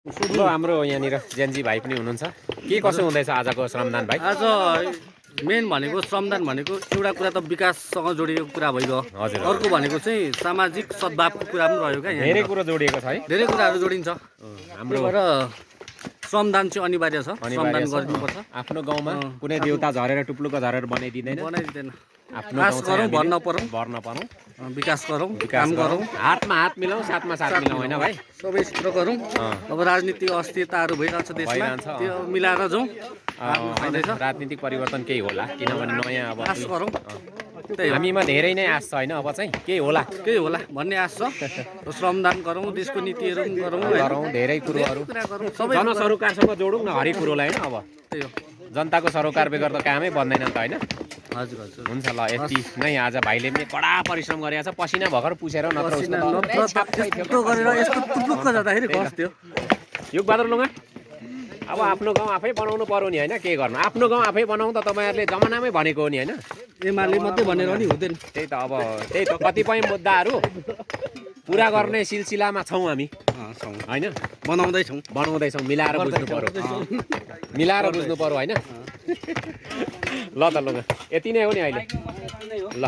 ल हाम्रो यहाँनिर जेन्जी भाइ पनि हुनुहुन्छ। के कसो हुँदैछ आजको श्रमदान भाइ? आज मेन भनेको श्रमदान भनेको एउटा कुरा त विकाससँग जोडिएको कुरा भइगयो। हजुर। अर्को भनेको चाहिँ सामाजिक सद्भावको कुरा पनि रह्यो क्या। धेरै कुरो जोडिएको छ है। धेरै कुराहरू जोडिन्छ। हाम्रो भएर श्रमदान चाहिँ अनिवार्य छ। श्रमदान गर्नुपर्छ। आफ्नो गाउँमा कुनै देउता झरेर टुप्लुको झरेर बनाइदिँदैन। आफ्नो खास गाउँ गरौँ, चाहिँ भन्न परौँ, भर्न परौँ, विकास गरौँ, काम गरौँ, हातमा हात मिलाउँ, साथमा साथ मिलाउँ होइन भाइ? सबै क्षेत्र गरौँ। अब राजनीतिक अस्थिरताहरू भइरहेछ देशमा, त्यो मिलाएर जाउँ। राजनीतिक परिवर्तन केही होला, किनभने नयाँ अब आश गरौँ। हामीमा धेरै नै आश छ होइन। अब चाहिँ केही होला भन्ने आश छ। श्रमदान गरौँ, देशको नीतिहरू गरौँ, धेरै कुरोहरू जनसरोकारसँग जोडौँ न हरेक कुरोलाई होइन। अब त्यही हो, जनताको सरोकार बेगर त कामै बन्दैन नि त होइन। हजुर हजुर। हुन्छ ल, यति नै आज भाइले पनि कडा परिश्रम गरेको छ। पसिना भर्खर पुसेर नत्र यस्तो गरेर यस्तो टुप्लुक्क जाँदाखेरि गस्थ्यो। युगबहादुर लुगा अब आफ्नो गाउँ आफै बनाउनु पर्यो नि होइन। के गर्नु, आफ्नो गाउँ आफै बनाउँ त तपाईँहरूले जमानामै भनेको हो नि होइन। एमाले मात्रै भनेर नि हुँदैन। त्यही त अब त्यही त कतिपय मुद्दाहरू पुरा गर्ने सिलसिलामा छौँ हामी होइन। बनाउँदैछौँ, मिलाएर बुझ्नु पर्यो, मिलाएर बुझ्नु पर्यो होइन। ल त लुगा यति नै हो नि अहिले। ल